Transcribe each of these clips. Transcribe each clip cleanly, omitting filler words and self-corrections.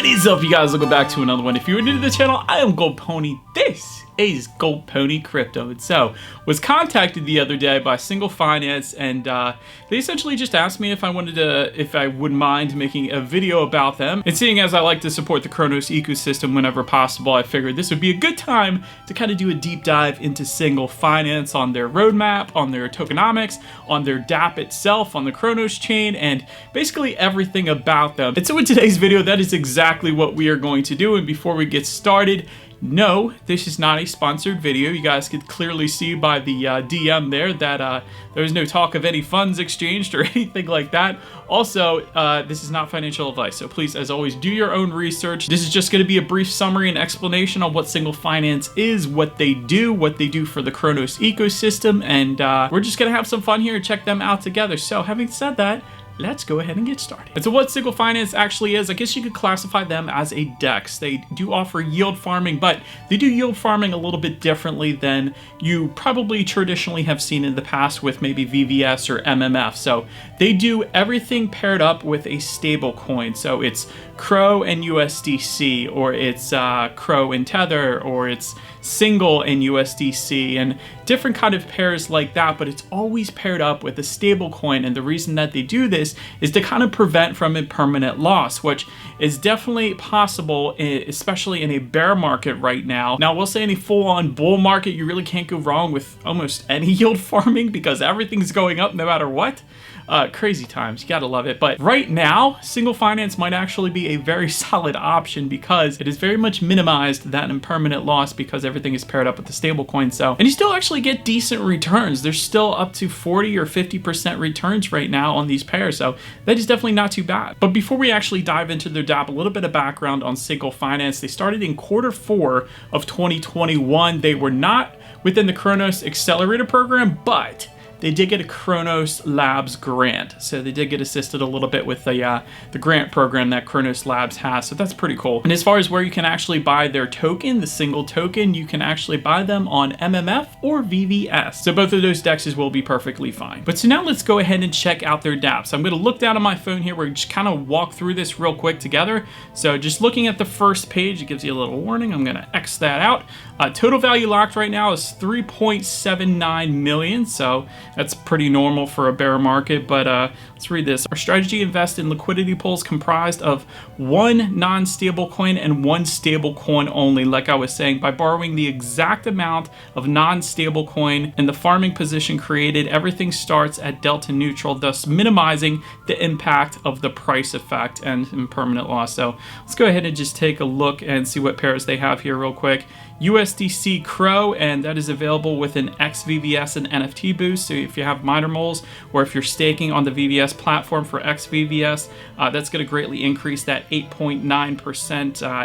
What is up, you guys? Welcome back to another one. If you're new to the channel, I am Gold Pony. This is Gold Pony Crypto. And so, was contacted the other day by Single Finance, and they essentially just asked me if I wouldn't mind making a video about them. And seeing as I like to support the Cronos ecosystem whenever possible, I figured this would be a good time to kind of do a deep dive into Single Finance, on their roadmap, on their tokenomics, on their dApp itself, on the Cronos Chain, and basically everything about them. And so in today's video, that is exactly what we are going to do. And before we get started, no, this is not a sponsored video. You guys could clearly see by the DM there that there's no talk of any funds exchanged or anything like that. Also, this is not financial advice, so please, as always, do your own research. This is just going to be a brief summary and explanation on what Single Finance is, what they do for the Cronos ecosystem, and we're just going to have some fun here and check them out together. So having said that, let's go ahead and get started. And so what Single Finance actually is, I guess you could classify them as a DEX. They do offer yield farming, but they do yield farming a little bit differently than you probably traditionally have seen in the past with maybe VVS or MMF. So they do everything paired up with a stable coin. So it's CRO and USDC, or it's CRO and Tether, or it's Single and USDC, and different kind of pairs like that, but it's always paired up with a stable coin. And the reason that they do this is to kind of prevent from a permanent loss, which is definitely possible, especially in a bear market right now. Now, we'll say in a full-on bull market, you really can't go wrong with almost any yield farming because everything's going up no matter what. Crazy times, you gotta love it. But right now, Single Finance might actually be a very solid option because it has very much minimized that impermanent loss because everything is paired up with the stablecoin. So, and you still actually get decent returns. There's still up to 40 or 50% returns right now on these pairs. So that is definitely not too bad. But before we actually dive into their dApp, a little bit of background on Single Finance. They started in Q4 of 2021. They were not within the Cronos Accelerator program, but they did get a Cronos Labs grant. So they did get assisted a little bit with the grant program that Cronos Labs has. So that's pretty cool. And as far as where you can actually buy their token, the single token, you can actually buy them on MMF or VVS. So both of those dexes will be perfectly fine. But so now let's go ahead and check out their dApp. So I'm going to look down on my phone here. We're just kind of walk through this real quick together. So just looking at the first page, it gives you a little warning. I'm going to X that out. Total value locked right now is 3.79 million. So that's pretty normal for a bear market, but let's read this. Our strategy invests in liquidity pools comprised of one non-stable coin and one stable coin only. Like I was saying, by borrowing the exact amount of non-stable coin and the farming position created, everything starts at delta neutral, thus minimizing the impact of the price effect and impermanent loss. So let's go ahead and just take a look and see what pairs they have here real quick. USDC CRO, and that is available with an XVVS and NFT boost. So if you have miner moles, or if you're staking on the VVS platform for XVVS, that's going to greatly increase that 8.9%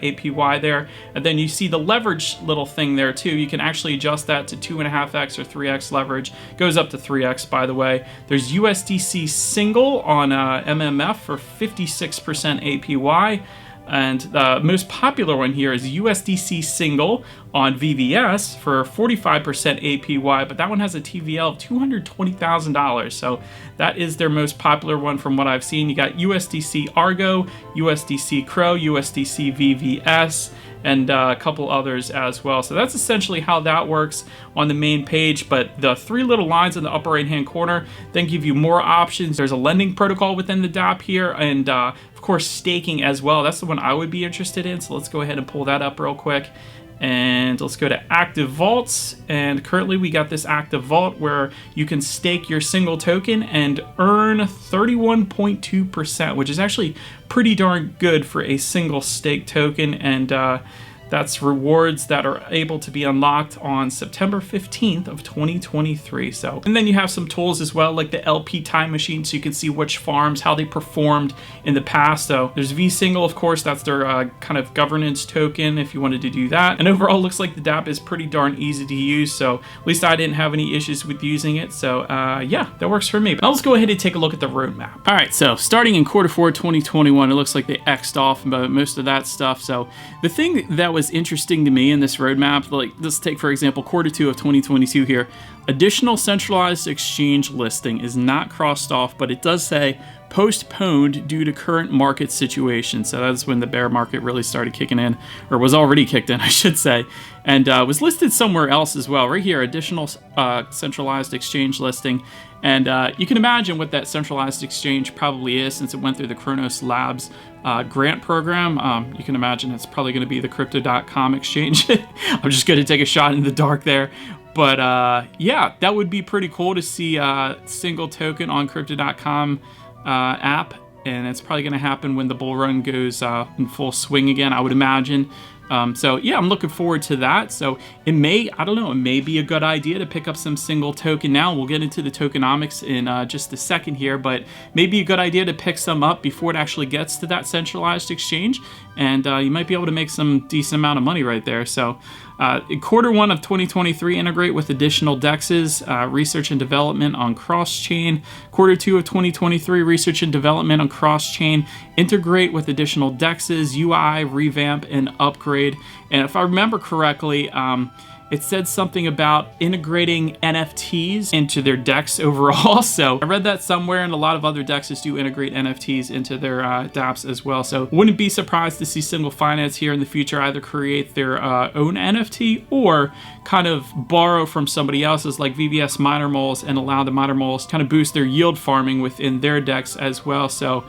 APY there. And then you see the leverage little thing there too. You can actually adjust that to 2.5x or 3x leverage. Goes up to 3x, by the way. There's USDC Single on MMF for 56% APY. And the most popular one here is USDC Single on VVS for 45% APY, but that one has a TVL of $220,000. So that is their most popular one from what I've seen. You got USDC Argo, USDC CRO, USDC VVS, and a couple others as well. So that's essentially how that works on the main page. But the three little lines in the upper right hand corner then give you more options. There's a lending protocol within the dApp here, and of course staking as well. That's the one I would be interested in. So let's go ahead and pull that up real quick. And let's go to active vaults, and currently we got this active vault where you can stake your single token and earn 31.2%, which is actually pretty darn good for a single stake token. And that's rewards that are able to be unlocked on September 15th of 2023. So, and then you have some tools as well, like the LP time machine, so you can see which farms, how they performed in the past. So there's V-Single, of course, that's their kind of governance token if you wanted to do that. And overall, looks like the dApp is pretty darn easy to use. So at least I didn't have any issues with using it. So yeah, that works for me. But now let's go ahead and take a look at the roadmap. All right, so starting in Q4 2021, it looks like they X'd off most of that stuff. So the thing that was interesting to me in this roadmap, like let's take for example Q2 of 2022 here. Additional centralized exchange listing is not crossed off, but it does say postponed due to current market situation. So that's when the bear market really started kicking in, or was already kicked in, I should say, and was listed somewhere else as well. Right here, additional centralized exchange listing. And you can imagine what that centralized exchange probably is, since it went through the Cronos Labs grant program. You can imagine it's probably going to be the crypto.com exchange. I'm just going to take a shot in the dark there. But yeah, that would be pretty cool to see a single token on crypto.com app. And it's probably going to happen when the bull run goes in full swing again, I would imagine. So yeah, I'm looking forward to that. So it may, I don't know, it may be a good idea to pick up some single token now. We'll get into the tokenomics in just a second here, but maybe a good idea to pick some up before it actually gets to that centralized exchange. And you might be able to make some decent amount of money right there. So in Q1 of 2023, integrate with additional DEXs, research and development on Cronos Chain. Q2 of 2023, research and development on Cronos Chain, integrate with additional DEXs, UI, revamp, and upgrade. And if I remember correctly, it said something about integrating NFTs into their DEX overall. So I read that somewhere, and a lot of other DEXs do integrate NFTs into their dApps as well. So wouldn't be surprised to see Single Finance here in the future either create their own NFT or kind of borrow from somebody else's, like VVS miner moles, and allow the miner moles kind of boost their yield farming within their DEX as well. So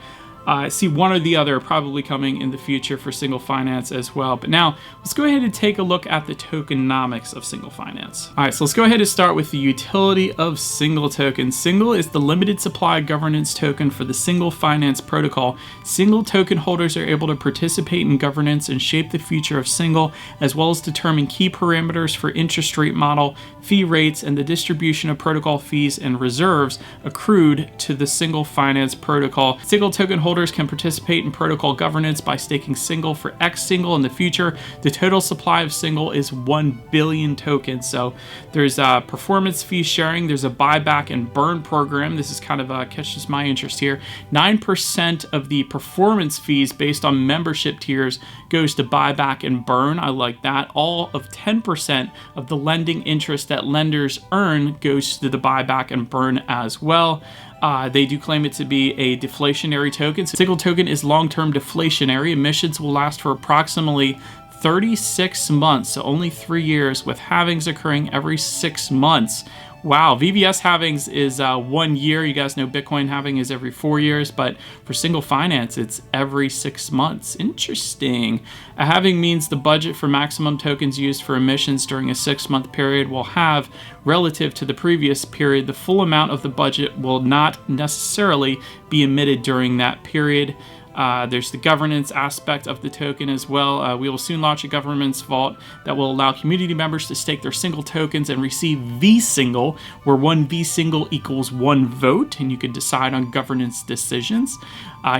I see one or the other probably coming in the future for Single Finance as well. But now let's go ahead and take a look at the tokenomics of Single Finance. All right, so let's go ahead and start with the utility of Single token. Single is the limited supply governance token for the Single Finance protocol. Single token holders are able to participate in governance and shape the future of Single, as well as determine key parameters for interest rate model, fee rates, and the distribution of protocol fees and reserves accrued to the Single Finance protocol. Single token holders can participate in protocol governance by staking Single for X Single in the future. The total supply of Single is 1 billion tokens. So there's performance fee sharing, there's a buyback and burn program. This is kind of catches my interest here. 9% of the performance fees based on membership tiers goes to buyback and burn. I like that. All of 10% of the lending interest that lenders earn goes to the buyback and burn as well. They do claim it to be a deflationary token. So Single token is long-term deflationary. Emissions will last for approximately 36 months, so only 3 years, with halvings occurring every 6 months. Wow, VVS halvings is 1 year. You guys know Bitcoin halving is every 4 years, but for Single Finance, it's every 6 months. Interesting. A halving means the budget for maximum tokens used for emissions during a 6-month period will have, relative to the previous period, the full amount of the budget will not necessarily be emitted during that period. There's the governance aspect of the token as well. We will soon launch a governance vault that will allow community members to stake their Single tokens and receive V-Single, where 1 V-Single equals 1 vote, and you can decide on governance decisions.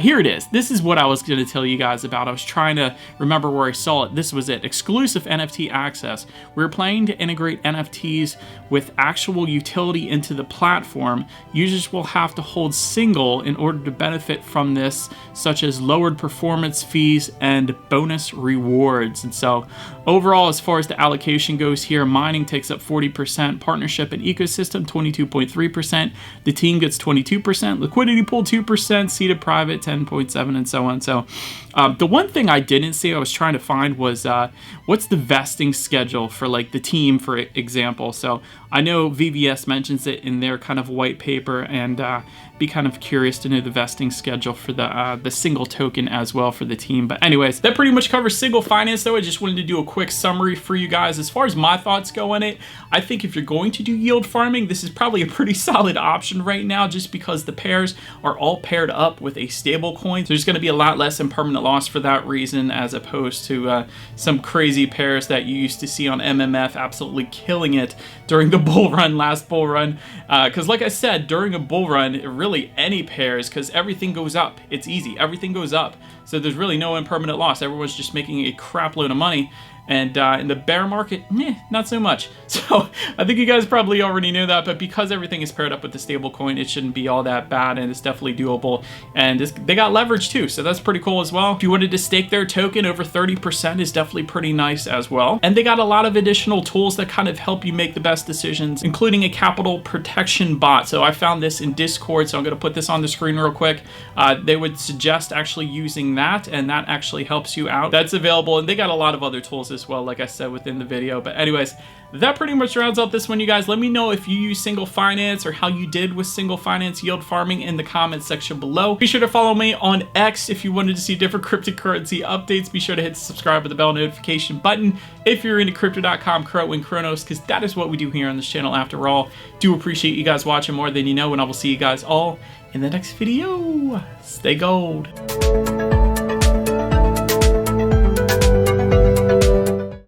Here it is. This is what I was going to tell you guys about. I was trying to remember where I saw it. This was it. Exclusive NFT access. We're planning to integrate NFTs with actual utility into the platform. Users will have to hold Single in order to benefit from this, such as lowered performance fees and bonus rewards. And so overall, as far as the allocation goes here, mining takes up 40%, partnership and ecosystem 22.3%, the team gets 22%, liquidity pool 2%, seeded private 10.7%, and so on. So the one thing I didn't see, I was trying to find, was what's the vesting schedule for like the team, for example. So I know VVS mentions it in their kind of white paper, and be kind of curious to know the vesting schedule for the Single token as well for the team. But anyways, that pretty much covers Single Finance though. I just wanted to do a quick summary for you guys. As far as my thoughts go on it, I think if you're going to do yield farming, this is probably a pretty solid option right now, just because the pairs are all paired up with a stable coin. So there's going to be a lot less impermanent loss for that reason, as opposed to some crazy pairs that you used to see on MMF absolutely killing it during the bull run, last bull run. Because like I said, during a bull run, really any pairs, because everything goes up. It's easy. Everything goes up. So there's really no impermanent loss. Everyone's just making a crap load of money. And in the bear market, not so much. So I think you guys probably already knew that, but because everything is paired up with the stable coin, it shouldn't be all that bad, and it's definitely doable. And they got leverage too, so that's pretty cool as well. If you wanted to stake their token, over 30% is definitely pretty nice as well. And they got a lot of additional tools that kind of help you make the best decisions, including a capital protection bot. So I found this in Discord, so I'm gonna put this on the screen real quick. They would suggest actually using that, and that actually helps you out. That's available, and they got a lot of other tools as well, like I said within the video. But anyways, that pretty much rounds out this one, you guys. Let me know if you use single finance or how you did with single finance yield farming in the comments section below. Be sure to follow me on X if you wanted to see different cryptocurrency updates. Be sure to hit the subscribe with the bell notification button if you're into crypto.com, Crow, and Cronos, because that is what we do here on this channel after all. Do appreciate you guys watching more than you know, and I will see you guys all in the next video. Stay gold.